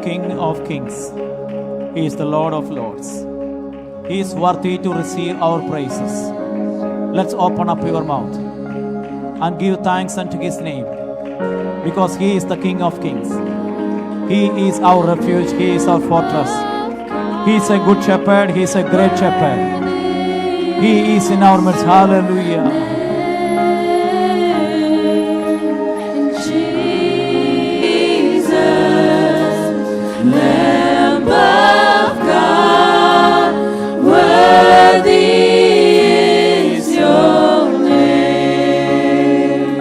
King of Kings. He is the Lord of Lords. He is worthy to receive our praises. Let's open up your mouth and give thanks unto His name, because He is the King of Kings. He is our refuge. He is our fortress. He is a good shepherd. He is a great shepherd. He is in our midst. Hallelujah. Lamb of God, worthy is your name.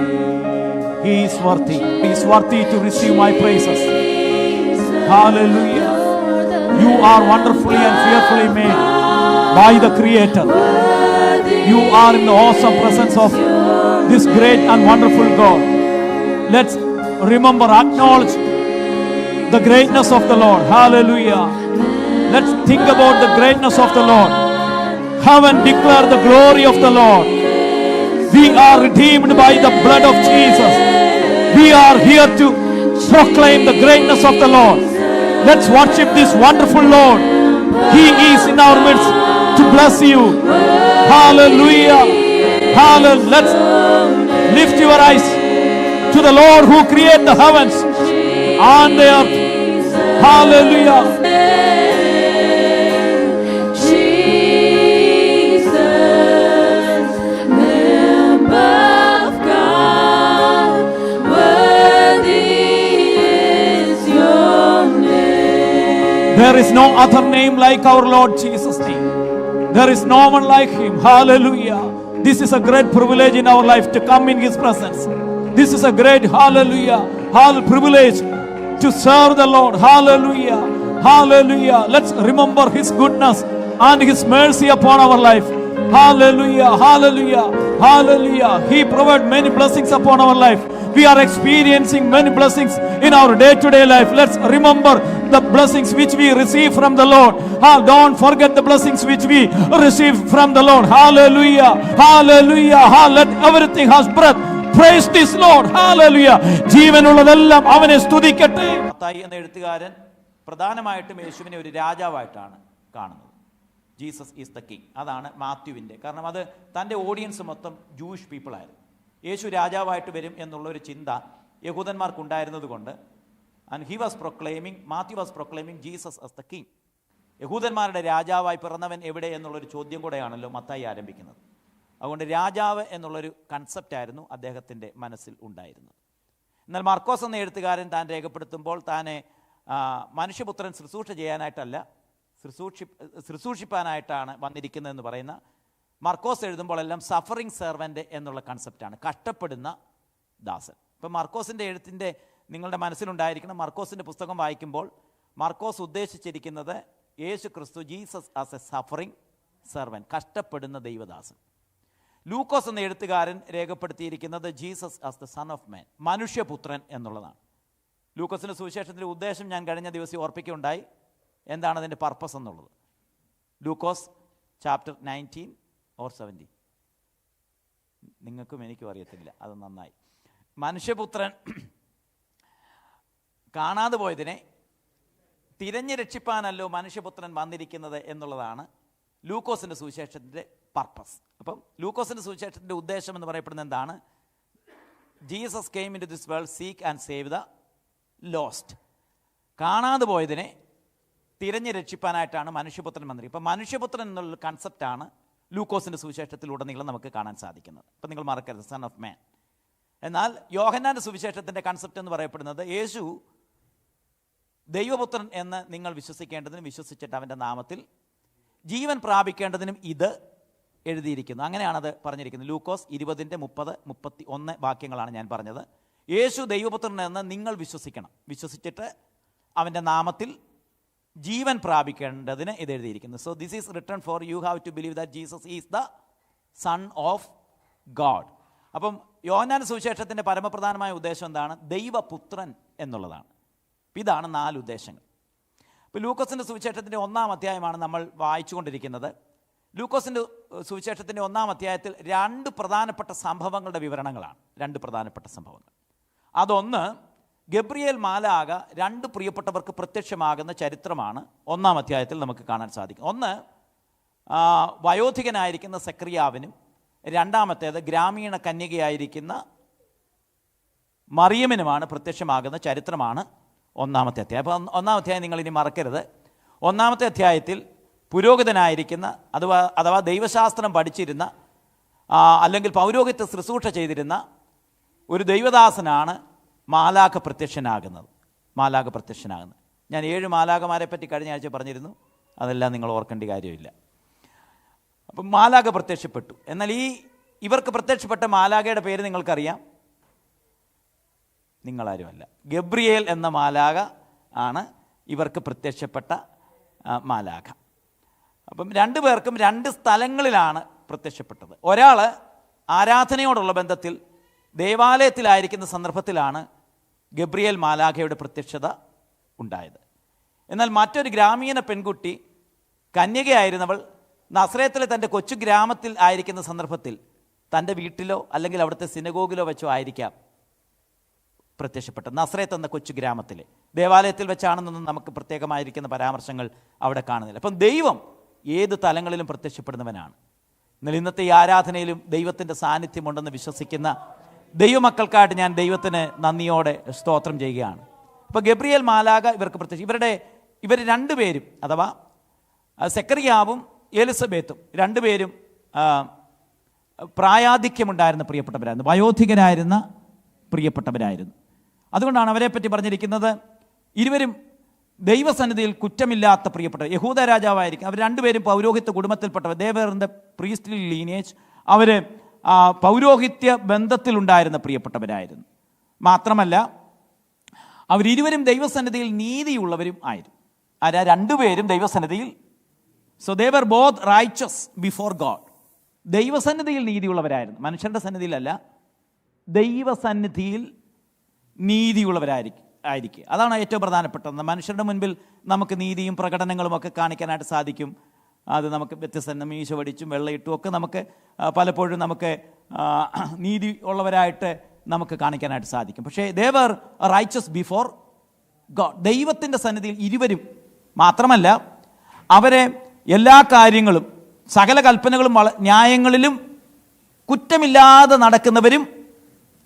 He is worthy. He is worthy to receive my praises. Hallelujah. You are wonderfully and fearfully made by the Creator. You are in the awesome presence of this great and wonderful God. Let's remember, acknowledge the greatness of the Lord. Hallelujah. Let's think about the greatness of the Lord. Heaven declare the glory of the Lord. We are redeemed by the blood of Jesus. We are here to proclaim the greatness of the Lord. Let's worship this wonderful Lord. He is in our midst to bless you. Hallelujah. Hallelujah. Let's lift your eyes to the Lord who created the heavens and the earth. Hallelujah. Jesus, Lamb of God, worthy is your name. There is no other name like our Lord Jesus' name. There is no one like Him. Hallelujah. This is a great privilege in our life to come in His presence. This is a great, hallelujah, privilege to serve the Lord. Hallelujah. Hallelujah. Let's remember His goodness and His mercy upon our life. Hallelujah. Hallelujah. Hallelujah. He provided many blessings upon our life. We are experiencing many blessings in our day-to-day life. Let's remember the blessings which we receive from the Lord. Don't forget the blessings which we receive from the Lord. Hallelujah. Hallelujah. Let everything has breath. Praise this Lord. Hallelujah. ജീവനുള്ളതെല്ലാം അവനെ സ്തുതിക്കട്ടെ. മത്തായി എന്ന എഴുത്തുകാരൻ പ്രധാനമായിട്ടും യേശുവിനെ ഒരു രാജാവായിട്ടാണ് കാണുന്നത്. Jesus is the king. അതാണ് മാത്യുവിൻ്റെ. കാരണം അത് തൻ്റെ ഓഡിയൻസ് മൊത്തം ജൂയിഷ് പീപ്പിൾ ആയിരുന്നു. യേശു രാജാവായിട്ട് വരും എന്നുള്ളൊരു ചിന്ത യഹൂദന്മാർക്കുണ്ടായിരുന്നത് കൊണ്ട് and he was proclaiming, Matthew was proclaiming Jesus as the king. യഹൂദന്മാരുടെ രാജാവായി പിറന്നവൻ എവിടെ എന്നുള്ളൊരു ചോദ്യം കൂടെയാണല്ലോ മത്തായി ആരംഭിക്കുന്നത്. അതുകൊണ്ട് രാജാവ് എന്നുള്ളൊരു കൺസെപ്റ്റായിരുന്നു അദ്ദേഹത്തിൻ്റെ മനസ്സിൽ ഉണ്ടായിരുന്നത്. എന്നാൽ മർക്കോസ് എന്ന എഴുത്തുകാരൻ താൻ രേഖപ്പെടുത്തുമ്പോൾ താനെ മനുഷ്യപുത്രൻ ശുശ്രൂഷ ചെയ്യാനായിട്ടല്ല, ശുശ്രൂഷിപ്പാനായിട്ടാണ് വന്നിരിക്കുന്നതെന്ന് പറയുന്ന മർക്കോസ് എഴുതുമ്പോൾ എല്ലാം സഫറിങ് സെർവൻ്റ് എന്നുള്ള കൺസെപ്റ്റാണ്, കഷ്ടപ്പെടുന്ന ദാസൻ. ഇപ്പം മർക്കോസിൻ്റെ എഴുത്തിൻ്റെ നിങ്ങളുടെ മനസ്സിലുണ്ടായിരിക്കണം, മർക്കോസിൻ്റെ പുസ്തകം വായിക്കുമ്പോൾ മർക്കോസ് ഉദ്ദേശിച്ചിരിക്കുന്നത് യേശു ക്രിസ്തു, Jesus as A suffering servant, കഷ്ടപ്പെടുന്ന ദൈവദാസൻ. ലൂക്കോസ് എന്ന എഴുത്തുകാരൻ രേഖപ്പെടുത്തിയിരിക്കുന്നത് Jesus as the son of മാൻ, മനുഷ്യപുത്രൻ എന്നുള്ളതാണ്. ലൂക്കോസിൻ്റെ സുവിശേഷത്തിൻ്റെ ഉദ്ദേശം ഞാൻ കഴിഞ്ഞ ദിവസം ഓർപ്പിക്കുകയുണ്ടായി, എന്താണ് അതിൻ്റെ പർപ്പസ് എന്നുള്ളത്. ലൂക്കോസ് ചാപ്റ്റർ 19 or 17, നിങ്ങൾക്കും എനിക്കും അറിയത്തില്ല, അത് നന്നായി. മനുഷ്യപുത്രൻ കാണാതെ പോയതിനെ തിരഞ്ഞു രക്ഷിപ്പാനല്ലോ മനുഷ്യപുത്രൻ വന്നിരിക്കുന്നത് എന്നുള്ളതാണ് ലൂക്കോസിൻ്റെ സുവിശേഷത്തിൻ്റെ പർപ്പസ്. അപ്പം ലൂക്കോസിൻ്റെ സുവിശേഷത്തിൻ്റെ ഉദ്ദേശം എന്ന് പറയപ്പെടുന്നത് എന്താണ്? Jesus came into this world seek and save the lost. കാണാതെ പോയതിനെ തിരഞ്ഞു രക്ഷിപ്പാനായിട്ടാണ് മനുഷ്യപുത്രൻ വന്നിരിക്കുന്നത്. ഇപ്പം മനുഷ്യപുത്രൻ എന്നുള്ള കൺസെപ്റ്റാണ് ലൂക്കോസിൻ്റെ സുവിശേഷത്തിലുടനീളം നമുക്ക് കാണാൻ സാധിക്കുന്നത്. അപ്പം നിങ്ങൾ മറക്കരുത്, സൺ ഓഫ് മാൻ. എന്നാൽ യോഹന്നാൻ്റെ സുവിശേഷത്തിൻ്റെ കൺസെപ്റ്റ് എന്ന് പറയപ്പെടുന്നത് യേശു ദൈവപുത്രൻ എന്ന് നിങ്ങൾ വിശ്വസിക്കേണ്ടതിനും വിശ്വസിച്ചിട്ട് അവൻ്റെ നാമത്തിൽ ജീവൻ പ്രാപിക്കേണ്ടതിനും ഇത് എഴുതിയിരിക്കുന്നു. അങ്ങനെയാണത് പറഞ്ഞിരിക്കുന്നത്. ലൂക്കോസ് 20:30-31 വാക്യങ്ങളാണ് ഞാൻ പറഞ്ഞത്. യേശു ദൈവപുത്രൻ എന്ന് നിങ്ങൾ വിശ്വസിക്കണം, വിശ്വസിച്ചിട്ട് അവൻ്റെ നാമത്തിൽ ജീവൻ പ്രാപിക്കേണ്ടതിന് ഇത് എഴുതിയിരിക്കുന്നു. So this is written for you have to believe that Jesus is the son of God. അപ്പം യോഹന്നാന്റെ സുവിശേഷത്തിൻ്റെ പരമപ്രധാനമായ ഉദ്ദേശം എന്താണ്? ദൈവപുത്രൻ എന്നുള്ളതാണ്. ഇതാണ് 4 ഉദ്ദേശങ്ങൾ. ഇപ്പോൾ ലൂക്കോസിൻ്റെ സുവിശേഷത്തിൻ്റെ 1-ാം അധ്യായമാണ് നമ്മൾ വായിച്ചുകൊണ്ടിരിക്കുന്നത്. ലൂക്കോസിൻ്റെ സുവിശേഷത്തിൻ്റെ 1-ാം അധ്യായത്തിൽ 2 പ്രധാനപ്പെട്ട സംഭവങ്ങളുടെ വിവരണങ്ങളാണ്. 2 പ്രധാനപ്പെട്ട സംഭവങ്ങൾ. അതൊന്ന് ഗബ്രിയേൽ മാലാഖ രണ്ട് പ്രിയപ്പെട്ടവർക്ക് പ്രത്യക്ഷമാകുന്ന ചരിത്രമാണ് 1-ാം അധ്യായത്തിൽ നമുക്ക് കാണാൻ സാധിക്കും. ഒന്ന്, വയോധികനായിരിക്കുന്ന സെക്രിയാവിനും, രണ്ടാമത്തേത് ഗ്രാമീണ കന്യകയായിരിക്കുന്ന മറിയമിനുമാണ് പ്രത്യക്ഷമാകുന്ന ചരിത്രമാണ് 1-ാമത്തെ അധ്യായം. അപ്പോൾ 1-ാം അധ്യായം നിങ്ങൾ ഇനി മറക്കരുത്. 1-ാമത്തെ അധ്യായത്തിൽ പുരോഹിതനായിരിക്കുന്ന അഥവാ ദൈവശാസ്ത്രം പഠിച്ചിരുന്ന അല്ലെങ്കിൽ പൗരോഹിത്യ ശുശ്രൂഷ ചെയ്തിരുന്ന ഒരു ദൈവദാസനാണ് മാലാഖ പ്രത്യക്ഷനാകുന്നത്. ഞാൻ 7 മാലാഖമാരെ പറ്റി കഴിഞ്ഞ ആഴ്ച പറഞ്ഞിരുന്നു, അതെല്ലാം നിങ്ങൾ ഓർക്കേണ്ട കാര്യമില്ല. അപ്പം മാലാഖ പ്രത്യക്ഷപ്പെട്ടു. എന്നാൽ ഇവർക്ക് പ്രത്യക്ഷപ്പെട്ട മാലാഖയുടെ പേര് നിങ്ങൾക്കറിയാം, നിങ്ങളാരുമല്ല. ഗബ്രിയേൽ എന്ന മാലാഖ ആണ് ഇവർക്ക് പ്രത്യക്ഷപ്പെട്ട മാലാഖ. അപ്പം 2 പേർക്കും 2 സ്ഥലങ്ങളിലാണ് പ്രത്യക്ഷപ്പെട്ടത്. ഒരാൾ ആരാധനയോടുള്ള ബന്ധത്തിൽ ദേവാലയത്തിലായിരിക്കുന്ന സന്ദർഭത്തിലാണ് ഗബ്രിയേൽ മാലാഖയുടെ പ്രത്യക്ഷത ഉണ്ടായത്. എന്നാൽ മറ്റൊരു ഗ്രാമീണ പെൺകുട്ടി, കന്യകയായിരുന്നവൾ, നസ്രേത്തിലെ തൻ്റെ കൊച്ചു ഗ്രാമത്തിൽ ആയിരിക്കുന്ന സന്ദർഭത്തിൽ തൻ്റെ വീട്ടിലോ അല്ലെങ്കിൽ അവിടുത്തെ സിനഗോഗിലോ വെച്ചോ ആയിരിക്കാം പ്രത്യക്ഷപ്പെട്ടത്. നസ്രേത്ത് എന്ന കൊച്ചു ഗ്രാമത്തിൽ, ദേവാലയത്തിൽ വെച്ചാണെന്നൊന്നും നമുക്ക് പ്രത്യേകമായിരിക്കുന്ന പരാമർശങ്ങൾ അവിടെ കാണുന്നില്ല. അപ്പം ദൈവം ഏത് തലങ്ങളിലും പ്രത്യക്ഷപ്പെടുന്നവനാണ്. എന്നാൽ ഇന്നത്തെ ഈ ആരാധനയിലും ദൈവത്തിൻ്റെ സാന്നിധ്യമുണ്ടെന്ന് വിശ്വസിക്കുന്ന ദൈവമക്കൾക്കായിട്ട് ഞാൻ ദൈവത്തിന് നന്ദിയോടെ സ്തോത്രം ചെയ്യുകയാണ്. അപ്പോൾ ഗബ്രിയേൽ മാലാഖ ഇവർക്ക് ഇവർ 2 പേരും, അഥവാ സെക്കരിയാവും എലിസബത്തും 2 പേരും പ്രായാധിക്യമുണ്ടായിരുന്ന പ്രിയപ്പെട്ടവരായിരുന്നു, വയോധികരായിരുന്ന പ്രിയപ്പെട്ടവരായിരുന്നു. അതുകൊണ്ടാണ് അവരെപ്പറ്റി പറഞ്ഞിരിക്കുന്നത്, ഇരുവരും ദൈവസന്നിധിയിൽ കുറ്റമില്ലാത്ത പ്രിയപ്പെട്ടവർ. യഹൂദ രാജാവായിരിക്കും. അവർ 2 പേരും പൗരോഹിത്യ കുടുംബത്തിൽപ്പെട്ടവർ. They were in the priestly lineage. അവർ പൗരോഹിത്യ ബന്ധത്തിലുണ്ടായിരുന്ന പ്രിയപ്പെട്ടവരായിരുന്നു. മാത്രമല്ല അവരിരുവരും ദൈവസന്നിധിയിൽ നീതിയുള്ളവരും ആയിരുന്നു. 2 പേരും ദൈവസന്നിധിയിൽ, so they were both righteous before God. ദൈവസന്നിധിയിൽ നീതിയുള്ളവരായിരുന്നു, മനുഷ്യരുടെ സന്നിധിയിലല്ല, ദൈവസന്നിധിയിൽ നീതിയുള്ളവരായിരിക്കും. അതാണ് ഏറ്റവും പ്രധാനപ്പെട്ടത്. മനുഷ്യരുടെ മുൻപിൽ നമുക്ക് നീതിയും പ്രകടനങ്ങളും ഒക്കെ കാണിക്കാനായിട്ട് സാധിക്കും. അത് നമുക്ക് വ്യത്യസ്ത മീശ വടിച്ചും വെള്ളയിട്ടും ഒക്കെ നമുക്ക് പലപ്പോഴും നമുക്ക് നീതി ഉള്ളവരായിട്ട് നമുക്ക് കാണിക്കാനായിട്ട് സാധിക്കും. പക്ഷേ ദേ വർ റൈച്ചസ് ബിഫോർ ഗോഡ്. ദൈവത്തിൻ്റെ സന്നിധിയിൽ ഇരുവരും, മാത്രമല്ല അവരെ എല്ലാ കാര്യങ്ങളും, സകല കൽപ്പനകളും ന്യായങ്ങളിലും കുറ്റമില്ലാതെ നടക്കുന്നവരും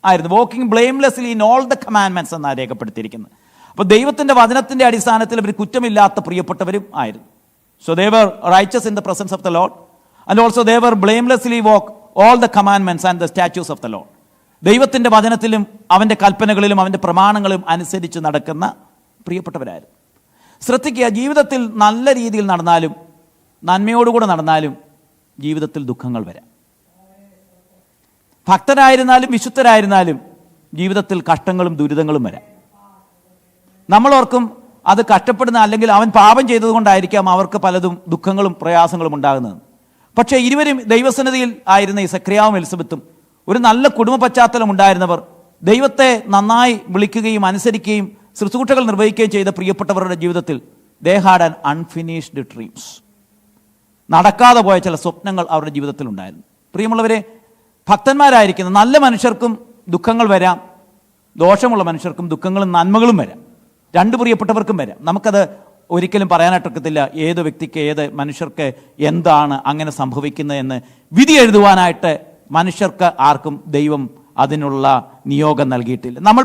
ആയിരുന്നു. Walking blamelessly in all the commandments എന്നാണ് രേഖപ്പെടുത്തിയിരിക്കുന്നത്. അപ്പോൾ ദൈവത്തിൻ്റെ വചനത്തിൻ്റെ അടിസ്ഥാനത്തിൽ അവർ കുറ്റമില്ലാത്ത പ്രിയപ്പെട്ടവരും ആയിരുന്നു. So they were righteous in the presence of the Lord, and also they were blamelessly walk all the commandments and the statutes of the Lord. ദൈവത്തിൻ്റെ വചനത്തിലും അവൻ്റെ കൽപ്പനകളിലും അവൻ്റെ പ്രമാണങ്ങളും അനുസരിച്ച് നടക്കുന്ന പ്രിയപ്പെട്ടവരായിരുന്നു. ശ്രദ്ധിക്കുക, ജീവിതത്തിൽ നല്ല രീതിയിൽ നടന്നാലും നന്മയോടുകൂടെ നടന്നാലും ജീവിതത്തിൽ ദുഃഖങ്ങൾ വരാം. ഭക്തരായിരുന്നാലും വിശുദ്ധരായിരുന്നാലും ജീവിതത്തിൽ കഷ്ടങ്ങളും ദുരിതങ്ങളും വരാം. നമ്മളോർക്കും അത് കഷ്ടപ്പെടുന്ന, അല്ലെങ്കിൽ അവൻ പാപം ചെയ്തതുകൊണ്ടായിരിക്കാം അവർക്ക് പലതും ദുഃഖങ്ങളും പ്രയാസങ്ങളും ഉണ്ടാകുന്നത്. പക്ഷേ ഇരുവരും ദൈവസന്നിധിയിൽ ആയിരുന്ന ഈ സെക്രിയാവും എലിസബത്തും ഒരു നല്ല കുടുംബ പശ്ചാത്തലം ഉണ്ടായിരുന്നവർ, ദൈവത്തെ നന്നായി വിളിക്കുകയും അനുസരിക്കുകയും ശുശ്രൂഷകൾ നിർവഹിക്കുകയും ചെയ്ത പ്രിയപ്പെട്ടവരുടെ ജീവിതത്തിൽ they had an unfinished dreams. നടക്കാതെ പോയ ചില സ്വപ്നങ്ങൾ അവരുടെ ജീവിതത്തിൽ ഉണ്ടായിരുന്നു. പ്രിയമുള്ളവരെ, ഭക്തന്മാരായിരിക്കുന്ന നല്ല മനുഷ്യർക്കും ദുഃഖങ്ങൾ വരാം, ദോഷമുള്ള മനുഷ്യർക്കും ദുഃഖങ്ങളും നന്മകളും വരാം. 2 പ്രിയപ്പെട്ടവർക്കും വരാം. നമുക്കത് ഒരിക്കലും പറയാനായിട്ടൊക്കത്തില്ല ഏത് വ്യക്തിക്ക്, ഏത് മനുഷ്യർക്ക് എന്താണ് അങ്ങനെ സംഭവിക്കുന്നതെന്ന് വിധി എഴുതുവാനായിട്ട് മനുഷ്യർക്ക് ആർക്കും ദൈവം അതിനുള്ള നിയോഗം നൽകിയിട്ടില്ല. നമ്മൾ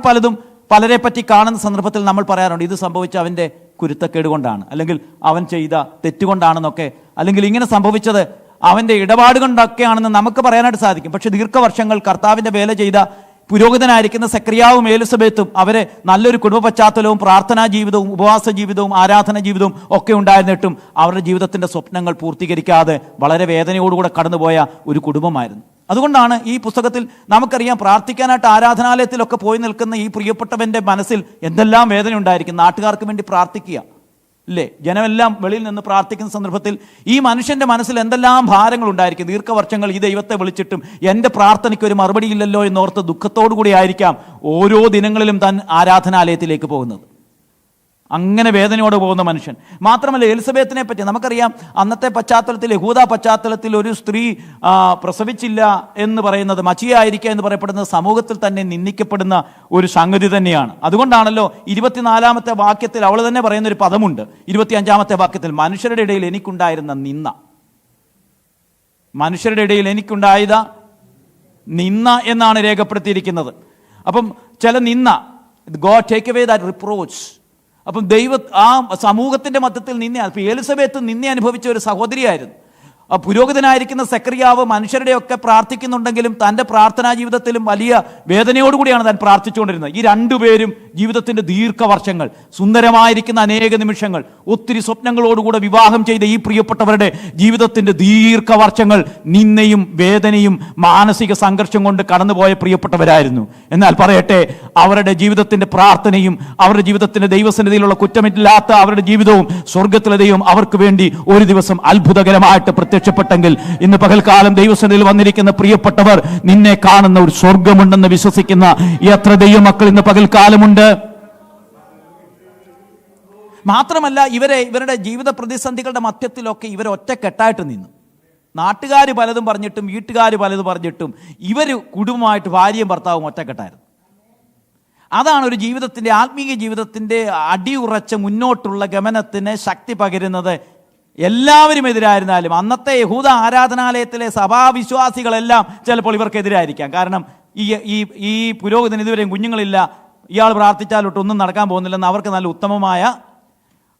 പലരെ പറ്റി കാണുന്ന സന്ദർഭത്തിൽ നമ്മൾ പറയാറുണ്ട്, ഇത് സംഭവിച്ച അവൻ്റെ കുരുത്തക്കേട് കൊണ്ടാണ്, അല്ലെങ്കിൽ അവൻ ചെയ്ത തെറ്റുകൊണ്ടാണെന്നൊക്കെ, അല്ലെങ്കിൽ ഇങ്ങനെ സംഭവിച്ചത് അവൻ്റെ ഇടപാട് കൊണ്ടൊക്കെയാണെന്ന് നമുക്ക് പറയാനായിട്ട് സാധിക്കും. പക്ഷെ ദീർഘവർഷങ്ങൾ കർത്താവിൻ്റെ വേല ചെയ്ത പുരോഹിതനായിരിക്കുന്ന സെക്രിയാവും എലിസബത്തും അവരെ നല്ലൊരു കുടുംബ പശ്ചാത്തലവും പ്രാർത്ഥനാ ജീവിതവും ഉപവാസ ജീവിതവും ആരാധന ജീവിതവും ഒക്കെ ഉണ്ടായിരുന്നിട്ടും അവരുടെ ജീവിതത്തിൻ്റെ സ്വപ്നങ്ങൾ പൂർത്തീകരിക്കാതെ വളരെ വേദനയോടുകൂടെ കടന്നുപോയ ഒരു കുടുംബമായിരുന്നു. അതുകൊണ്ടാണ് ഈ പുസ്തകത്തിൽ നമുക്കറിയാം, പ്രാർത്ഥിക്കാനായിട്ട് ആരാധനാലയത്തിലൊക്കെ പോയി നിൽക്കുന്ന ഈ പ്രിയപ്പെട്ടവൻ്റെ മനസ്സിൽ എന്തെല്ലാം വേദന ഉണ്ടായിരിക്കും. നാട്ടുകാർക്ക് വേണ്ടി പ്രാർത്ഥിക്കുക ഇല്ലേ, ജനമെല്ലാം വെളിയിൽ നിന്ന് പ്രാർത്ഥിക്കുന്ന സന്ദർഭത്തിൽ ഈ മനുഷ്യൻ്റെ മനസ്സിൽ എന്തെല്ലാം ഭാരങ്ങൾ ഉണ്ടായിരിക്കും. ദീർഘവർഷങ്ങൾ ഈ ദൈവത്തെ വിളിച്ചിട്ടും എൻ്റെ പ്രാർത്ഥനയ്ക്ക് ഒരു മറുപടി ഇല്ലല്ലോ എന്നോർത്ത് ദുഃഖത്തോടു കൂടി ആയിരിക്കാം ഓരോ ദിനങ്ങളിലും താൻ ആരാധനാലയത്തിലേക്ക് പോകുന്നത്. അങ്ങനെ വേദനയോടെ പോകുന്ന മനുഷ്യൻ. മാത്രമല്ല എലിസബത്തിനെ പറ്റി നമുക്കറിയാം, അന്നത്തെ പശ്ചാത്തലത്തിൽ, യഹൂദ പശ്ചാത്തലത്തിൽ ഒരു സ്ത്രീ പ്രസവിച്ചില്ല എന്ന് പറയുന്നത്, മച്ചിയായിരിക്കുക എന്ന് പറയപ്പെടുന്നത് സമൂഹത്തിൽ തന്നെ നിന്ദിക്കപ്പെടുന്ന ഒരു സംഗതി തന്നെയാണ്. അതുകൊണ്ടാണല്ലോ 24-ാമത്തെ വാക്യത്തിൽ അവൾ തന്നെ പറയുന്നൊരു പദമുണ്ട്. 25-ാമത്തെ വാക്യത്തിൽ മനുഷ്യരുടെ ഇടയിൽ എനിക്കുണ്ടായിരുന്ന നിന്ന, മനുഷ്യരുടെ ഇടയിൽ എനിക്കുണ്ടായത് നിന്ന എന്നാണ് രേഖപ്പെടുത്തിയിരിക്കുന്നത്. അപ്പം ചില നിന്ന, God take away that reproach. അപ്പം ആ സമൂഹത്തിൻ്റെ മധ്യത്തിൽ നിന്ന, ഇപ്പം എലിസബത്ത് നിന്ന അനുഭവിച്ച ഒരു സഹോദരിയായിരുന്നു. പുരോഹിതനായിരിക്കുന്ന സെക്രിയാവ് മനുഷ്യരുടെയൊക്കെ പ്രാർത്ഥിക്കുന്നുണ്ടെങ്കിലും തൻ്റെ പ്രാർത്ഥനാ ജീവിതത്തിലും വലിയ വേദനയോടുകൂടിയാണ് താൻ പ്രാർത്ഥിച്ചുകൊണ്ടിരുന്നത്. ഈ രണ്ടുപേരും ജീവിതത്തിൻ്റെ ദീർഘവർഷങ്ങൾ, സുന്ദരമായിരിക്കുന്ന അനേക നിമിഷങ്ങൾ, ഒത്തിരി സ്വപ്നങ്ങളോടുകൂടെ വിവാഹം ചെയ്ത ഈ പ്രിയപ്പെട്ടവരുടെ ജീവിതത്തിൻ്റെ ദീർഘവർഷങ്ങൾ നിന്നയും വേദനയും മാനസിക സംഘർഷം കൊണ്ട് കടന്നുപോയ പ്രിയപ്പെട്ടവരായിരുന്നു. എന്നാൽ പറയട്ടെ, അവരുടെ ജീവിതത്തിൻ്റെ പ്രാർത്ഥനയും അവരുടെ ജീവിതത്തിൻ്റെ ദൈവസന്നിധിയിലുള്ള കുറ്റമില്ലാത്ത അവരുടെ ജീവിതവും സ്വർഗത്തിലെ ദൈവം അവർക്ക് വേണ്ടി ഒരു ദിവസം അത്ഭുതകരമായിട്ട് പ്രത്യക്ഷപ്പെട്ടെങ്കിൽ, ഇന്ന് പകൽക്കാലം ദൈവസന്നിധിയിൽ വന്നിരിക്കുന്ന പ്രിയപ്പെട്ടവർ, നിന്നെ കാണുന്ന ഒരു സ്വർഗമുണ്ടെന്ന് വിശ്വസിക്കുന്ന എത്ര ദൈവമക്കൾ ഇന്ന് പകൽക്കാലമുണ്ട്. മാത്രമല്ല ഇവരുടെ ജീവിത പ്രതിസന്ധികളുടെ മധ്യത്തിലൊക്കെ ഇവർ ഒറ്റക്കെട്ടായിട്ട് നിന്നു. നാട്ടുകാർ പലതും പറഞ്ഞിട്ടും വീട്ടുകാർ പലതും പറഞ്ഞിട്ടും ഇവർ കുടുംബമായിട്ട് ഭാര്യയും ഭർത്താവും ഒറ്റക്കെട്ടായിരുന്നു. അതാണ് ഒരു ജീവിതത്തിൻ്റെ, ആത്മീയ ജീവിതത്തിൻ്റെ അടിയുറച്ച മുന്നോട്ടുള്ള ഗമനത്തിന് ശക്തി പകരുന്നത്. എല്ലാവരും എതിരായിരുന്നാലും അന്നത്തെ യഹൂദ ആരാധനാലയത്തിലെ സഭാവിശ്വാസികളെല്ലാം ചിലപ്പോൾ ഇവർക്കെതിരായിരിക്കാം. കാരണം ഈ പുരോഹിതന് ഇതുവരെയും കുഞ്ഞുങ്ങളില്ല, ഇയാൾ പ്രാർത്ഥിച്ചാലൊട്ടൊന്നും നടക്കാൻ പോകുന്നില്ലെന്ന് അവർക്ക് നല്ല ഉത്തമമായ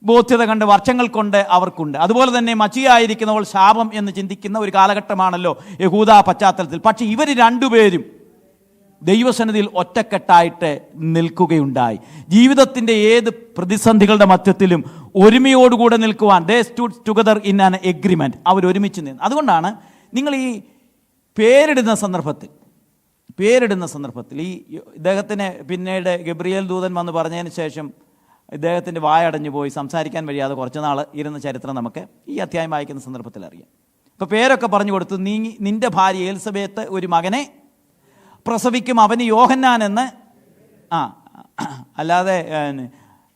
ബോധ്യത കണ്ട് വർഷങ്ങൾ കൊണ്ട് അവർക്കുണ്ട്. അതുപോലെ തന്നെ മച്ചിയായിരിക്കുന്നവൾ ശാപം എന്ന് ചിന്തിക്കുന്ന ഒരു കാലഘട്ടമാണല്ലോ യഹൂദ പശ്ചാത്തലത്തിൽ. പക്ഷേ ഇവർ രണ്ടുപേരും ദൈവസന്നിധിയിൽ ഒറ്റക്കെട്ടായിട്ട് നിൽക്കുകയുണ്ടായി. ജീവിതത്തിൻ്റെ ഏത് പ്രതിസന്ധികളുടെ മധ്യത്തിലും ഒരുമയോടുകൂടെ നിൽക്കുവാൻ they stood together in an agreement. അവർ ഒരുമിച്ച് നിന്ന്. അതുകൊണ്ടാണ് നിങ്ങൾ ഈ പേരിടുന്ന സന്ദർഭത്തിൽ ഈ ഇദ്ദേഹത്തിന് പിന്നീട് ഗബ്രിയേൽ ദൂതൻ വന്ന് പറഞ്ഞതിന് ശേഷം ഇദ്ദേഹത്തിൻ്റെ വായടഞ്ഞു പോയി, സംസാരിക്കാൻ വഴിയാതെ കുറച്ച് നാൾ ഇരുന്ന ചരിത്രം നമുക്ക് ഈ അധ്യായം വായിക്കുന്ന സന്ദർഭത്തിൽ അറിയാം. ഇപ്പോൾ പേരൊക്കെ പറഞ്ഞു കൊടുത്തു. നിന്റെ ഭാര്യ എലിസബത്ത് ഒരു മകനെ പ്രസവിക്കും, അവന് യോഹന്നാൻ എന്ന്. അല്ലാതെ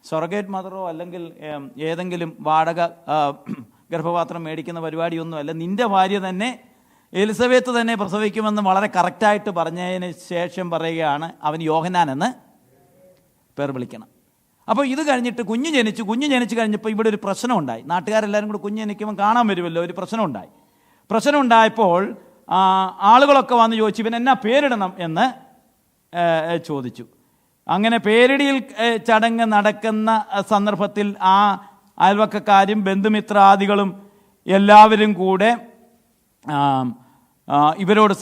സൊറഗേറ്റ് മദറോ അല്ലെങ്കിൽ ഏതെങ്കിലും വാടക ഗർഭപാത്രം മേടിക്കുന്ന പരിപാടിയൊന്നുമല്ല. നിന്റെ ഭാര്യ തന്നെ എലിസബത്ത് തന്നെ പ്രസവിക്കുമെന്ന് വളരെ കറക്റ്റായിട്ട് പറഞ്ഞതിന് ശേഷം പറയുകയാണ്, അവൻ യോഹന്നാൻ എന്ന് പേർ വിളിക്കണം. അപ്പോൾ ഇത് കഴിഞ്ഞിട്ട് കുഞ്ഞ് ജനിച്ചു കഴിഞ്ഞപ്പോൾ ഇവിടെ ഒരു പ്രശ്നമുണ്ടായി. നാട്ടുകാരെല്ലാവരും കൂടെ കുഞ്ഞ് ജനിക്കുമ്പോൾ കാണാൻ വരുമല്ലോ. ഒരു പ്രശ്നമുണ്ടായപ്പോൾ ആളുകളൊക്കെ വന്ന് ചോദിച്ചു, ഇവൻ എന്നാ പേരിടണം എന്ന് ചോദിച്ചു. അങ്ങനെ പേരിടിയിൽ ചടങ്ങ് നടക്കുന്ന സന്ദർഭത്തിൽ ആ അയൽവക്കക്കാരും ബന്ധുമിത്രാദികളും എല്ലാവരും കൂടെ ഇവരോട്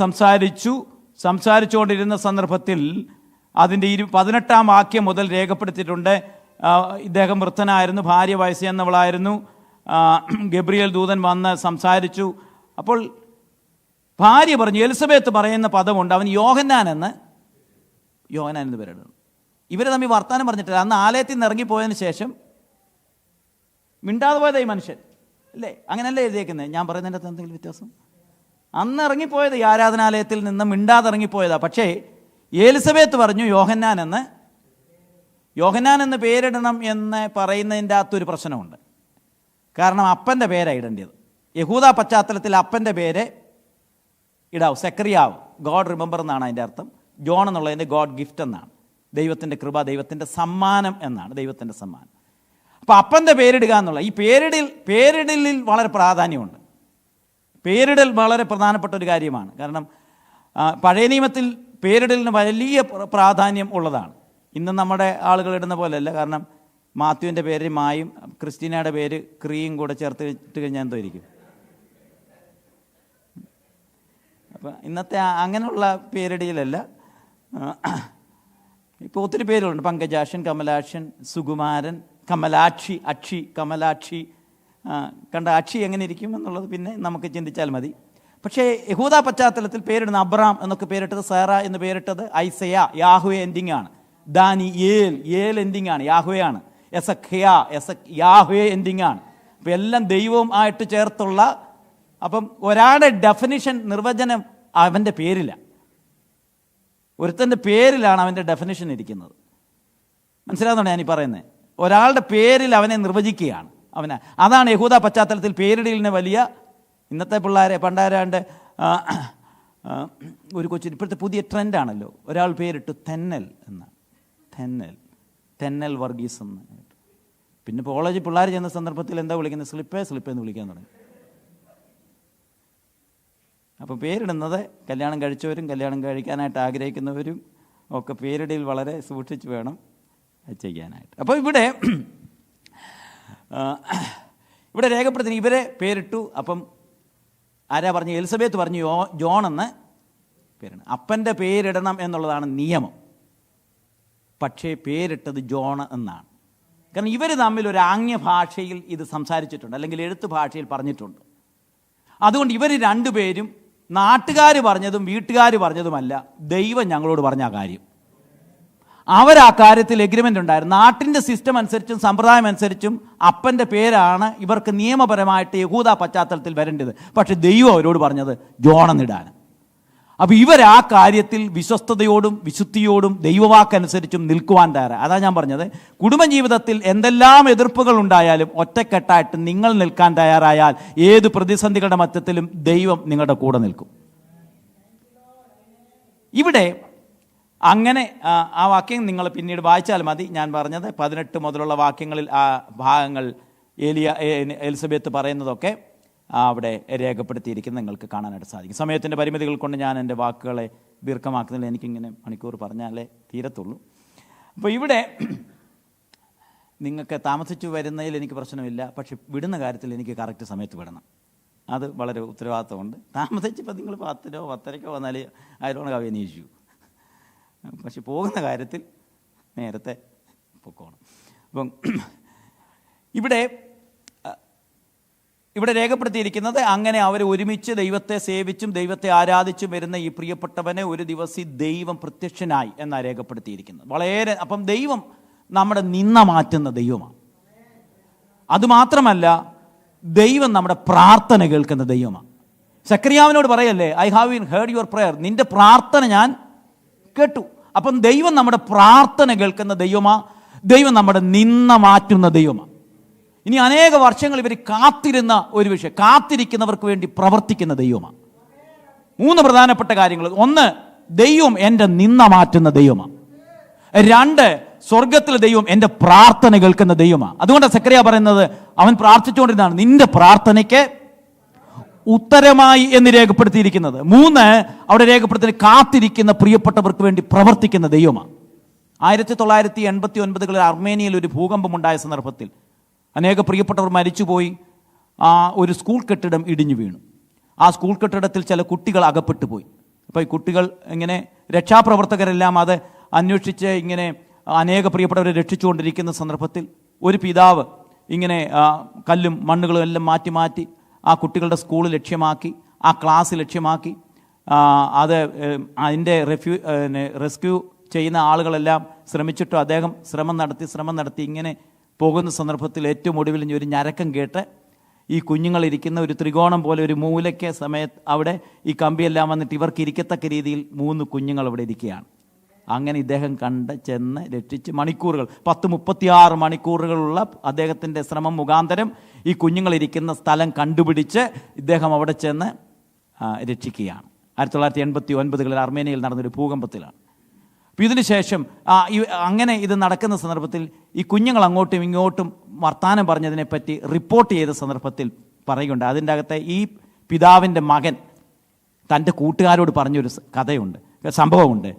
സംസാരിച്ചുകൊണ്ടിരുന്ന സന്ദർഭത്തിൽ അതിൻ്റെ 18-ാം വാക്യം മുതൽ രേഖപ്പെടുത്തിയിട്ടുണ്ട്. ഇദ്ദേഹം വൃദ്ധനായിരുന്നു, ഭാര്യ വയസ്സെന്നവളായിരുന്നു. ഗബ്രിയേൽ ദൂതൻ വന്ന് സംസാരിച്ചു. അപ്പോൾ ഭാര്യ പറഞ്ഞു, എലിസബത്ത് പറയുന്ന പദമുണ്ട്, അവൻ യോഹന്നാൻ എന്ന് പേരിടുന്നു. ഇവർ തമ്മിൽ വർത്താനം പറഞ്ഞിട്ടില്ല. അന്ന് ആലയത്തിൽ നിന്ന് ഇറങ്ങിപ്പോയതിന് ശേഷം മിണ്ടാതെ പോയതായി മനുഷ്യൻ അല്ലേ? അങ്ങനെയല്ലേ എഴുതിയേക്കുന്നത്? ഞാൻ പറയുന്നതിൻ്റെ അകത്ത് എന്തെങ്കിലും വ്യത്യാസം? അന്ന് ഇറങ്ങിപ്പോയത് ഈ ആരാധനാലയത്തിൽ നിന്ന് മിണ്ടാതെ ഇറങ്ങിപ്പോയതാ. പക്ഷേ എലിസബത്ത് പറഞ്ഞു യോഹന്നാൻ എന്ന് പേരിടണം എന്ന് പറയുന്നതിൻ്റെ അകത്തൊരു പ്രശ്നമുണ്ട്. കാരണം അപ്പൻ്റെ പേരാണ് ഇടേണ്ടത്. യഹൂദ പശ്ചാത്തലത്തിൽ അപ്പൻ്റെ പേര് ഇടാവും. സെക്രിയാവ്, ഗോഡ് റിമെമ്പർ എന്നാണ് അതിൻ്റെ അർത്ഥം. ജോൺ എന്നുള്ളതിൻ്റെ ഗോഡ് ഗിഫ്റ്റ് എന്നാണ്. ദൈവത്തിൻ്റെ കൃപ, ദൈവത്തിൻ്റെ സമ്മാനം എന്നാണ്, ദൈവത്തിൻ്റെ സമ്മാനം. അപ്പോൾ അപ്പൻ്റെ പേരിടുക എന്നുള്ള ഈ പേരിടലിൽ വളരെ പ്രാധാന്യമുണ്ട്. പേരിടൽ വളരെ പ്രധാനപ്പെട്ട ഒരു കാര്യമാണ്. കാരണം പഴയ നിയമത്തിൽ പേരിടലിന് വലിയ പ്രാധാന്യം ഉള്ളതാണ്. ഇന്ന് നമ്മുടെ ആളുകൾ ഇടുന്ന പോലെയല്ല. കാരണം മാത്യുവിൻ്റെ പേര് മായും ക്രിസ്റ്റീനയുടെ പേര് ക്രിയും കൂടെ ചേർത്ത് ഇട്ട് കഴിഞ്ഞാൽ എന്തോ ഇരിക്കും. അപ്പം ഇന്നത്തെ അങ്ങനെയുള്ള പേരിടയിലല്ല. ഇപ്പോൾ ഒത്തിരി പേരുകളുണ്ട്. പങ്കജാക്ഷൻ, കമലാക്ഷൻ, സുകുമാരൻ, കമലാക്ഷി, അക്ഷി, കമലാക്ഷി. കണ്ട അക്ഷി എങ്ങനെ ഇരിക്കും എന്നുള്ളത് പിന്നെ നമുക്ക് ചിന്തിച്ചാൽ മതി. പക്ഷേ യഹൂദ പശ്ചാത്തലത്തിൽ പേരിടുന്ന അബ്രാം എന്നൊക്കെ പേരിട്ടത്, സേറ എന്ന് പേരിട്ടത് ഐസയ, യാഹ്വേ എൻഡിങ് ആണ്. ദാനിയേൽ എൻഡിങ് ആണ്, യാഹ്വേ ആണ്. യാഹ്വേ എൻഡിങ് ആണ്. അപ്പം എല്ലാം ദൈവവും ആയിട്ട് ചേർത്തുള്ള. അപ്പം ഒരാളുടെ ഡെഫിനിഷൻ, നിർവചനം അവൻ്റെ പേരില്ല. ഒരുത്തൻ്റെ പേരിലാണ് അവൻ്റെ ഡെഫിനിഷൻ ഇരിക്കുന്നത്. മനസ്സിലാകുന്നുണ്ടോ ഞാനീ പറയുന്നത്? ഒരാളുടെ പേരിൽ അവനെ നിർവചിക്കുകയാണ്. അതാണ് യഹൂദ പശ്ചാത്തലത്തിൽ പേരിടലിന് വലിയ, ഇന്നത്തെ പിള്ളേരെ പണ്ടാരാണ്ട് ഒരു കൊച്ചിന് ഇപ്പോഴത്തെ പുതിയ ട്രെൻഡാണല്ലോ, ഒരാൾ പേരിട്ടു തെന്നൽ എന്ന്, തെന്നൽ വർഗീസ് എന്ന്. പിന്നെ കോളേജിൽ പിള്ളേർ ചെന്ന സന്ദർഭത്തിൽ എന്താ വിളിക്കുന്നത്? സ്ലിപ്പേ എന്ന് വിളിക്കാൻ തുടങ്ങി. അപ്പോൾ പേരിടുന്നത് കല്യാണം കഴിച്ചവരും കല്യാണം കഴിക്കാനായിട്ട് ആഗ്രഹിക്കുന്നവരും ഒക്കെ പേരിടയിൽ വളരെ സൂക്ഷിച്ച് വേണം ചെയ്യാനായിട്ട്. അപ്പോൾ ഇവിടെ രേഖപ്പെടുത്തുന്ന ഇവരെ പേരിട്ടു. അപ്പം ആരാ പറഞ്ഞു? എലിസബത്ത് പറഞ്ഞു ജോൺ എന്ന് പേരിടണം. അപ്പൻ്റെ പേരിടണം എന്നുള്ളതാണ് നിയമം. പക്ഷേ പേരിട്ടത് ജോൺ എന്നാണ്. കാരണം ഇവർ തമ്മിൽ ഒരു ആംഗ്യ ഭാഷയിൽ ഇത് സംസാരിച്ചിട്ടുണ്ട്, അല്ലെങ്കിൽ എഴുത്ത് ഭാഷയിൽ പറഞ്ഞിട്ടുണ്ട്. അതുകൊണ്ട് ഇവർ രണ്ടുപേരും നാട്ടുകാർ പറഞ്ഞതും വീട്ടുകാർ പറഞ്ഞതുമല്ല, ദൈവം ഞങ്ങളോട് പറഞ്ഞ ആ കാര്യം. അവരാ കാര്യത്തിൽ എഗ്രിമെൻ്റ് ഉണ്ടായിരുന്നു. നാട്ടിൻ്റെ സിസ്റ്റം അനുസരിച്ചും സമ്പ്രദായം അനുസരിച്ചും അപ്പൻ്റെ പേരാണ് ഇവർക്ക് നിയമപരമായിട്ട് യഹൂദ പശ്ചാത്തലത്തിൽ വരേണ്ടത്. പക്ഷെ ദൈവം അവരോട് പറഞ്ഞത് ജോണെന്നിടാൻ. അപ്പോൾ ഇവർ ആ കാര്യത്തിൽ വിശ്വസ്തയോടും വിശുദ്ധിയോടും ദൈവവാക്കനുസരിച്ചും നിൽക്കുവാൻ തയ്യാറാണ്. അതാ ഞാൻ പറഞ്ഞത്, കുടുംബജീവിതത്തിൽ എന്തെല്ലാം എതിർപ്പുകൾ ഉണ്ടായാലും ഒറ്റക്കെട്ടായിട്ട് നിങ്ങൾ നിൽക്കാൻ തയ്യാറായാൽ ഏത് പ്രതിസന്ധികളുടെ മധ്യത്തിലും ദൈവം നിങ്ങളുടെ കൂടെ നിൽക്കും. ഇവിടെ അങ്ങനെ ആ വാക്യം നിങ്ങൾ പിന്നീട് വായിച്ചാൽ മതി. ഞാൻ പറഞ്ഞത് 18 മുതലുള്ള വാക്യങ്ങളിൽ ആ ഭാഗങ്ങൾ എലിസബത്ത് പറയുന്നതൊക്കെ അവിടെ രേഖപ്പെടുത്തിയിരിക്കുന്നത് നിങ്ങൾക്ക് കാണാനായിട്ട് സാധിക്കും. സമയത്തിൻ്റെ പരിമിതികൾ കൊണ്ട് ഞാൻ എൻ്റെ വാക്കുകളെ ദീർഘമാക്കുന്നില്ല, എനിക്കിങ്ങനെ മണിക്കൂർ പറഞ്ഞാലേ തീരത്തുള്ളൂ. അപ്പോൾ ഇവിടെ നിങ്ങൾക്ക് താമസിച്ചു വരുന്നതിൽ എനിക്ക് പ്രശ്നമില്ല, പക്ഷെ വിടുന്ന കാര്യത്തിൽ എനിക്ക് കറക്റ്റ് സമയത്ത് വിടണം. അത് വളരെ ഉത്തരവാദിത്തമുണ്ട്. താമസിച്ചപ്പോൾ നിങ്ങൾ 10 10:30 വന്നാൽ ആയിരം കവി അന്വേഷിച്ചു. പക്ഷെ പോകുന്ന കാര്യത്തിൽ നേരത്തെ പൊക്കോണം. അപ്പം ഇവിടെ രേഖപ്പെടുത്തിയിരിക്കുന്നത് അങ്ങനെ അവർ ഒരുമിച്ച് ദൈവത്തെ സേവിച്ചും ദൈവത്തെ ആരാധിച്ചും വരുന്ന ഈ പ്രിയപ്പെട്ടവനെ ഒരു ദിവസം ദൈവം പ്രത്യക്ഷനായി എന്നാണ് രേഖപ്പെടുത്തിയിരിക്കുന്നത്. വളരെ അപ്പം ദൈവം നമ്മുടെ നിന്ന മാറ്റുന്ന ദൈവമാണ്. അതുമാത്രമല്ല, ദൈവം നമ്മുടെ പ്രാർത്ഥന കേൾക്കുന്ന ദൈവമാണ്. സക്കറിയാവിനോട് പറയല്ലേ, I have heard your prayer, നിന്റെ പ്രാർത്ഥന ഞാൻ കേട്ടു. അപ്പം ദൈവം നമ്മുടെ പ്രാർത്ഥന കേൾക്കുന്ന ദൈവമാണ്. ദൈവം നമ്മുടെ നിന്ന മാറ്റുന്ന ദൈവമാണ്. ഇനി അനേക വർഷങ്ങൾ ഇവർ കാത്തിരുന്ന ഒരു വിഷയം, കാത്തിരിക്കുന്നവർക്ക് വേണ്ടി പ്രവർത്തിക്കുന്ന ദൈവമാണ്. 3 പ്രധാനപ്പെട്ട കാര്യങ്ങൾ. 1, ദൈവം എൻ്റെ നിന്ന മാറ്റുന്ന ദൈവമാണ്. 2, സ്വർഗത്തിലെ ദൈവം എൻ്റെ പ്രാർത്ഥന കേൾക്കുന്ന ദൈവമാണ്. അതുകൊണ്ടാണ് സക്കറിയ പറയുന്നത്, അവൻ പ്രാർത്ഥിച്ചുകൊണ്ടിരുന്നതാണ് നിന്റെ പ്രാർത്ഥനയ്ക്ക് ഉത്തരമായി എന്ന് രേഖപ്പെടുത്തിയിരിക്കുന്നത്. 3, അവിടെ രേഖപ്പെടുത്തി കാത്തിരിക്കുന്ന പ്രിയപ്പെട്ടവർക്ക് വേണ്ടി പ്രവർത്തിക്കുന്ന ദൈവമാണ്. 1989 അർമേനിയയിൽ ഒരു ഭൂകമ്പമുണ്ടായ സന്ദർഭത്തിൽ അനേക പ്രിയപ്പെട്ടവർ മരിച്ചുപോയി. ഒരു സ്കൂൾ കെട്ടിടം ഇടിഞ്ഞു വീണു. ആ സ്കൂൾ കെട്ടിടത്തിൽ ചില കുട്ടികൾ അകപ്പെട്ടു പോയി. അപ്പോൾ ഈ കുട്ടികൾ ഇങ്ങനെ രക്ഷാപ്രവർത്തകരെല്ലാം അത് അന്വേഷിച്ച് ഇങ്ങനെ അനേക പ്രിയപ്പെട്ടവരെ രക്ഷിച്ചുകൊണ്ടിരിക്കുന്ന സന്ദർഭത്തിൽ ഒരു പിതാവ് ഇങ്ങനെ കല്ലും മണ്ണുകളും എല്ലാം മാറ്റി മാറ്റി ആ കുട്ടികളുടെ സ്കൂൾ ലക്ഷ്യമാക്കി, ആ ക്ലാസ് ലക്ഷ്യമാക്കി, അതിൻ്റെ റെസ്ക്യൂ ചെയ്യുന്ന ആളുകളെല്ലാം ശ്രമിച്ചിട്ടും അദ്ദേഹം ശ്രമം നടത്തി ഇങ്ങനെ പോകുന്ന സന്ദർഭത്തിൽ ഏറ്റവും ഒടുവിൽ ഒരു ഞരക്കം കേട്ട് ഈ കുഞ്ഞുങ്ങളിരിക്കുന്ന ഒരു ത്രികോണം പോലെ ഒരു മൂലയ്ക്ക് സമയത്ത് അവിടെ ഈ കമ്പിയെല്ലാം വന്നിട്ട് ഇവർക്ക് ഇരിക്കത്തക്ക രീതിയിൽ 3 കുഞ്ഞുങ്ങൾ അവിടെ ഇരിക്കുകയാണ്. അങ്ങനെ ഇദ്ദേഹം ചെന്ന് രക്ഷിച്ച് മണിക്കൂറുകൾ 10-36 മണിക്കൂറുകളുള്ള അദ്ദേഹത്തിൻ്റെ ശ്രമം മുഖാന്തരം ഈ കുഞ്ഞുങ്ങളിരിക്കുന്ന സ്ഥലം കണ്ടുപിടിച്ച് ഇദ്ദേഹം അവിടെ ചെന്ന് രക്ഷിക്കുകയാണ്. 1989 അർമേനിയയിൽ നടന്നൊരു ഭൂകമ്പത്തിലാണ്. അപ്പോൾ ഇതിന് ശേഷം അങ്ങനെ ഇത് നടക്കുന്ന സന്ദർഭത്തിൽ ഈ കുഞ്ഞുങ്ങൾ അങ്ങോട്ടും ഇങ്ങോട്ടും വർത്താനം പറഞ്ഞതിനെപ്പറ്റി റിപ്പോർട്ട് ചെയ്ത സന്ദർഭത്തിൽ പറയുകയുണ്ട്. അതിൻ്റെ അകത്തെ ഈ പിതാവിൻ്റെ മകൻ തൻ്റെ കൂട്ടുകാരോട് പറഞ്ഞൊരു കഥയുണ്ട്, സംഭവമുണ്ട്.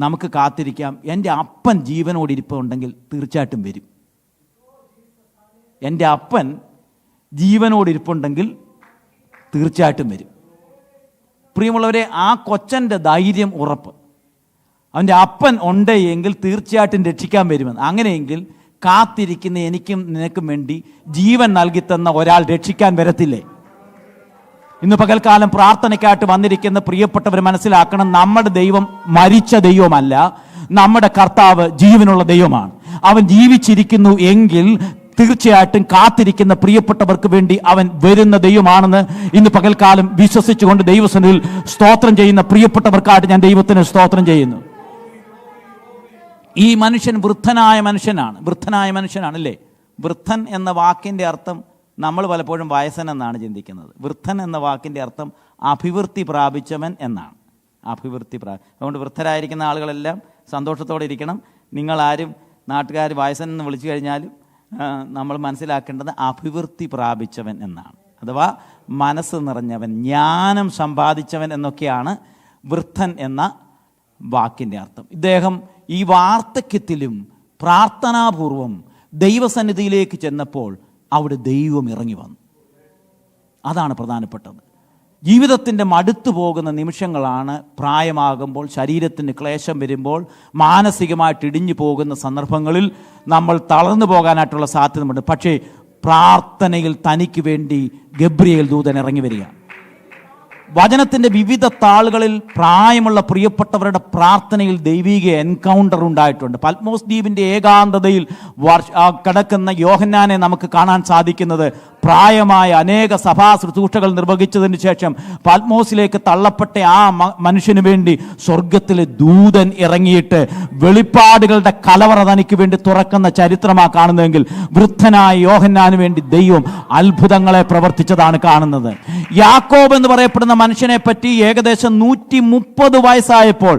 നമുക്ക് കാത്തിരിക്കാം, എൻ്റെ അപ്പൻ ജീവനോടിരിപ്പുണ്ടെങ്കിൽ തീർച്ചയായിട്ടും വരും. എൻ്റെ അപ്പൻ ജീവനോടിരിപ്പുണ്ടെങ്കിൽ തീർച്ചയായിട്ടും വരും. പ്രിയമുള്ളവരെ, ആ കൊച്ചൻ്റെ ധൈര്യം, ഉറപ്പ്, അവൻ്റെ അപ്പൻ ഉണ്ട് എങ്കിൽ തീർച്ചയായിട്ടും രക്ഷിക്കാൻ വരുമെന്ന്. അങ്ങനെയെങ്കിൽ കാത്തിരിക്കുന്ന എനിക്കും നിനക്കും വേണ്ടി ജീവൻ നൽകി തന്ന ഒരാൾ രക്ഷിക്കാൻ വരത്തില്ലേ? ഇന്ന് പകൽക്കാലം പ്രാർത്ഥനയ്ക്കായിട്ട് വന്നിരിക്കുന്ന പ്രിയപ്പെട്ടവർ മനസ്സിലാക്കണം, നമ്മുടെ ദൈവം മരിച്ച ദൈവമല്ല, നമ്മുടെ കർത്താവ് ജീവനുള്ള ദൈവമാണ്. അവൻ ജീവിച്ചിരിക്കുന്നു എങ്കിൽ തീർച്ചയായിട്ടും കാത്തിരിക്കുന്ന പ്രിയപ്പെട്ടവർക്ക് വേണ്ടി അവൻ വരുന്ന ദൈവമാണെന്ന് ഇന്ന് പകൽക്കാലം വിശ്വസിച്ചുകൊണ്ട് ദൈവസന്നിധിയിൽ സ്തോത്രം ചെയ്യുന്ന പ്രിയപ്പെട്ടവർക്കായിട്ട് ഞാൻ ദൈവത്തിന് സ്തോത്രം ചെയ്യുന്നു. ഈ മനുഷ്യൻ വൃദ്ധനായ മനുഷ്യനാണ് അല്ലേ? വൃദ്ധൻ എന്ന വാക്കിൻ്റെ അർത്ഥം നമ്മൾ പലപ്പോഴും വയസ്സൻ എന്നാണ് ചിന്തിക്കുന്നത്. വൃദ്ധൻ എന്ന വാക്കിൻ്റെ അർത്ഥം അഭിവൃദ്ധി പ്രാപിച്ചവൻ എന്നാണ്. അതുകൊണ്ട് വൃദ്ധരായിരിക്കുന്ന ആളുകളെല്ലാം സന്തോഷത്തോടെ ഇരിക്കണം. നിങ്ങളാരും നാട്ടുകാർ വയസ്സൻ എന്ന് വിളിച്ചു കഴിഞ്ഞാലും നമ്മൾ മനസ്സിലാക്കേണ്ടത് അഭിവൃദ്ധി പ്രാപിച്ചവൻ എന്നാണ്. അഥവാ മനസ്സ് നിറഞ്ഞവൻ, ജ്ഞാനം സമ്പാദിച്ചവൻ എന്നൊക്കെയാണ് വൃദ്ധൻ എന്ന വാക്കിൻ്റെ അർത്ഥം. ഇദ്ദേഹം ഈ വാർദ്ധക്യത്തിലും പ്രാർത്ഥനാപൂർവം ദൈവസന്നിധിയിലേക്ക് ചെന്നപ്പോൾ അവിടെ ദൈവം ഇറങ്ങി വന്നു. അതാണ് പ്രധാനപ്പെട്ടത്. ജീവിതത്തിൻ്റെ മടുത്തു പോകുന്ന നിമിഷങ്ങളാണ് പ്രായമാകുമ്പോൾ, ശരീരത്തിന് ക്ലേശം വരുമ്പോൾ, മാനസികമായിട്ട് ഇടിഞ്ഞു പോകുന്ന സന്ദർഭങ്ങളിൽ നമ്മൾ തളർന്നു പോകാനായിട്ടുള്ള സാധ്യതയുണ്ട്. പക്ഷേ പ്രാർത്ഥനയിൽ തനിക്ക് വേണ്ടി ഗബ്രിയേൽ ദൂതൻ ഇറങ്ങി വരിക. വചനത്തിൻ്റെ വിവിധ താളുകളിൽ പ്രായമുള്ള പ്രിയപ്പെട്ടവരുടെ പ്രാർത്ഥനയിൽ ദൈവിക എൻകൗണ്ടർ ഉണ്ടായിട്ടുണ്ട്. പത്മോസ് ദ്വീപിൻ്റെ ഏകാന്തതയിൽ കിടക്കുന്ന യോഹന്നാനെ നമുക്ക് കാണാൻ സാധിക്കുന്നത് പ്രായമായ അനേക സഭാ ശുശ്രൂഷകൾ നിർവഹിച്ചതിന് ശേഷം പത്മോസിലേക്ക് തള്ളപ്പെട്ട ആ മനുഷ്യന് വേണ്ടി സ്വർഗത്തിലെ ദൂതൻ ഇറങ്ങിയിട്ട് വെളിപ്പാടുകളുടെ കലവറ തനിക്ക് വേണ്ടി തുറക്കുന്ന ചരിത്രമാണ് കാണുന്നതെങ്കിൽ, വൃദ്ധനായ യോഹന്നാന് വേണ്ടി ദൈവം അത്ഭുതങ്ങളെ പ്രവർത്തിച്ചതാണ് കാണുന്നത്. യാക്കോബ് എന്ന് പറയപ്പെടുന്ന മനുഷ്യനെ പറ്റി ഏകദേശം 130 വയസ്സായപ്പോൾ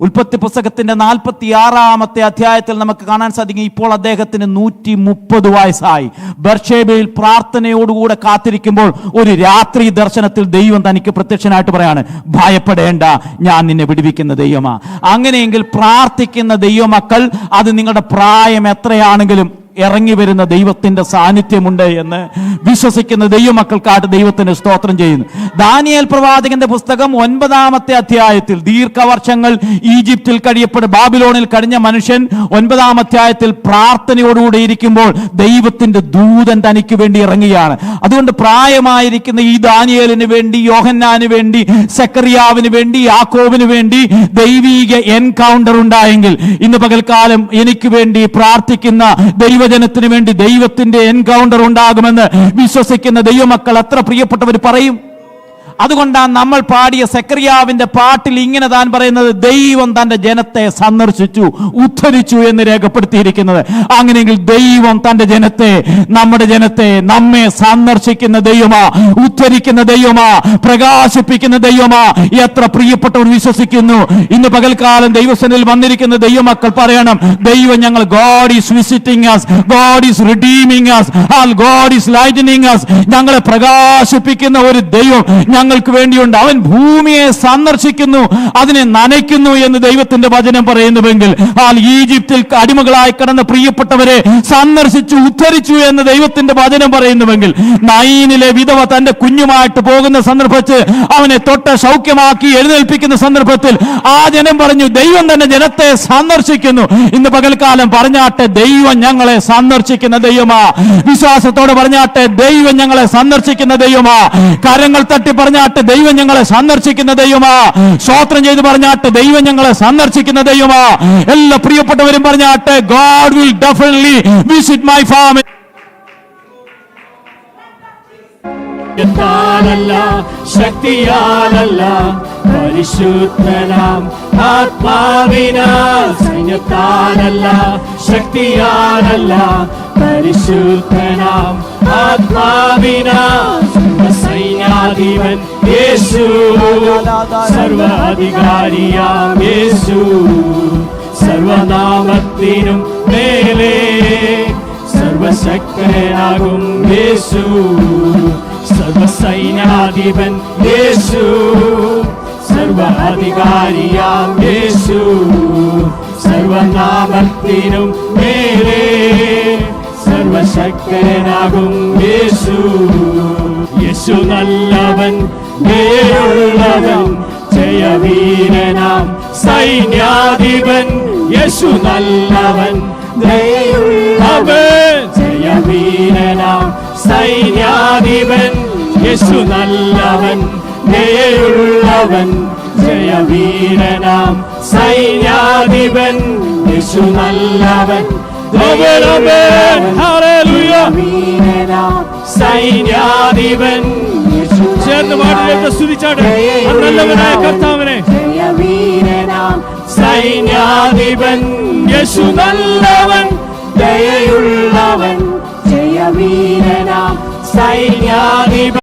ഉൽപ്പത്തി പുസ്തകത്തിന്റെ 46 അധ്യായത്തിൽ നമുക്ക് കാണാൻ സാധിക്കും, ഇപ്പോൾ അദ്ദേഹത്തിന് 130 വയസ്സായി. ബർഷേബയിൽ പ്രാർത്ഥനയോടുകൂടെ കാത്തിരിക്കുമ്പോൾ ഒരു രാത്രി ദർശനത്തിൽ ദൈവം തനിക്ക് പ്രത്യക്ഷനായിട്ട് പറയാണ്, ഭയപ്പെടേണ്ട, ഞാൻ നിന്നെ വിടുവിക്കുന്ന ദൈവമാ. അങ്ങനെയെങ്കിൽ പ്രാർത്ഥിക്കുന്ന ദൈവമക്കൾ, അത് നിങ്ങളുടെ പ്രായം എത്രയാണെങ്കിലും ഇറങ്ങി വരുന്ന ദൈവത്തിന്റെ സാന്നിധ്യമുണ്ട് എന്ന് വിശ്വസിക്കുന്ന ദൈവമക്കൾക്കായിട്ട് ദൈവത്തിന് സ്തോത്രം ചെയ്യുന്നു. ദാനിയേൽ പ്രവാചകന്റെ പുസ്തകം 9 അധ്യായത്തിൽ ദീർഘവർഷങ്ങൾ ഈജിപ്തിൽ കഴിയപ്പെട്ട് ബാബിലോണിൽ കഴിഞ്ഞ മനുഷ്യൻ 9 അധ്യായത്തിൽ പ്രാർത്ഥനയോടുകൂടി ഇരിക്കുമ്പോൾ ദൈവത്തിന്റെ ദൂതൻ തനിക്ക് വേണ്ടി ഇറങ്ങുകയാണ്. അതുകൊണ്ട് പ്രായമായിരിക്കുന്ന ഈ ദാനിയേലിന് വേണ്ടി, യോഹന്നാന് വേണ്ടി, സെക്കറിയാവിന് വേണ്ടി, യാക്കോബിന് വേണ്ടി ദൈവീക എൻകൗണ്ടർ ഉണ്ടായെങ്കിൽ, ഇന്ന് പകൽക്കാലം എനിക്ക് വേണ്ടി പ്രാർത്ഥിക്കുന്ന ദൈവജനത്തിന് വേണ്ടി ദൈവത്തിന്റെ എൻകൗണ്ടർ ഉണ്ടാകുമെന്ന് വിശ്വസിക്കുന്ന ദൈവമക്കൾ എത്ര പ്രിയപ്പെട്ടവർ പറയും. അതുകൊണ്ടാണ് നമ്മൾ പാടിയ സെക്കറിയാവിന്റെ പാട്ടിൽ ഇങ്ങനെ താൻ പറയുന്നത്, ദൈവം തന്റെ ജനത്തെ സന്ദർശിച്ചു, ഉദ്ധരിച്ചു എന്ന് രേഖപ്പെടുത്തിയിരിക്കുന്നത്. അങ്ങനെയെങ്കിൽ ദൈവം തന്റെ ജനത്തെ, നമ്മുടെ ജനത്തെ, നമ്മെ സന്ദർശിക്കുന്ന ദൈവമാ, ഉദ്ധരിക്കുന്ന ദൈവമാ, പ്രകാശിപ്പിക്കുന്ന ദൈവമാ. എത്ര പ്രിയപ്പെട്ടവർ വിശ്വസിക്കുന്നു. ഇന്ന് പകൽക്കാലം ദൈവസന്നിധിയിൽ വന്നിരിക്കുന്ന ദൈവമക്കൾ പറയണം, ദൈവം ഞങ്ങൾ, God is visiting us, God is redeeming us, God is lightening us. ഞങ്ങളെ പ്രകാശിപ്പിക്കുന്ന ഒരു ദൈവം ഞങ്ങൾക്ക് വേണ്ടിയുണ്ട്. അവൻ ഭൂമിയെ സന്ദർശിക്കുന്നു, അതിനെ നനയ്ക്കുന്നു എന്ന് ദൈവത്തിന്റെ വചനം പറയുന്നുവെങ്കിൽ, ഈജിപ്തിൽ അടിമകളായി കിടന്ന പ്രിയപ്പെട്ടവരെ സന്ദർശിച്ചു, ഉദ്ധരിച്ചു എന്ന് ദൈവത്തിന്റെ വചനം പറയുന്നുവെങ്കിൽ, നയീനിലെ വിധവ തന്റെ കുഞ്ഞുമായിട്ട് പോകുന്ന സന്ദർഭത്തിൽ അവനെ തൊട്ട് സൗഖ്യമാക്കി എഴുന്നേൽപ്പിക്കുന്ന സന്ദർഭത്തിൽ ആ ജനം പറഞ്ഞു, ദൈവം തന്നെ ജനത്തെ സന്ദർശിക്കുന്നു. ഇന്ന് പകൽക്കാലം പറഞ്ഞാട്ടെ, ദൈവം ഞങ്ങളെ സന്ദർശിക്കുന്ന ദൈവമാ. വിശ്വാസത്തോടെ പറഞ്ഞാട്ടെ, ദൈവം ഞങ്ങളെ സന്ദർശിക്കുന്ന ദൈവമാ. കരങ്ങൾ തട്ടി പറഞ്ഞാട്ടെ, ദൈവം ഞങ്ങളെ സന്ദർശിക്കുന്ന ദൈവമാ. സ്തോത്രം ചെയ്ത് പറഞ്ഞാട്ടെ, ദൈവം ഞങ്ങളെ സന്ദർശിക്കുന്ന ദൈവമാ. എല്ലാ പ്രിയപ്പെട്ടവരും പറഞ്ഞാട്ടെ, God will definitely visit my family. ശക്തിയാലല്ല, പരിശുദ്ധനാം ആത്മാവിനാൽ. സൈന്യത്താലല്ല, ശക്തിയാലല്ല, പരിശുദ്ധനാം ആത്മാവിനാൽ. സൈന്യാധിപൻ യേശു, സർവാധികാരിയാം യേശു, സർവനാമത്തിനും മേലെ സർവശക്തനാകും യേശു. സർവസൈന്യാധിപൻ യേശു, സർവാധികാരിയാം യേശു, സർവനാമത്തിനും മേലെ സർവശക്തനാകും യേശു. യേശു നല്ലവൻ, ദയയുള്ളവൻ, ജയവീരനാം സൈന്യാധിപൻ. യേശു നല്ലവൻ, ദയയുള്ളവൻ, ജയവീരനാം സൈന്യാധിപൻ. യേശു നല്ലവൻ, ദയയുള്ളവൻ, ജയവീരനാം സൈന്യാധിപൻ. യേശു നല്ലവൻ, സൈന്യാധിപൻ. ചേർന്ന് പാടിലേക്ക് സ്തുതിച്ചാട്ടെ നല്ലവനായ കർത്താവിനെ. സൈന്യാധിപൻ യേശു നല്ലവൻ, ദയയുള്ളവൻ, ജയവീരനാം സൈന്യാധിപൻ.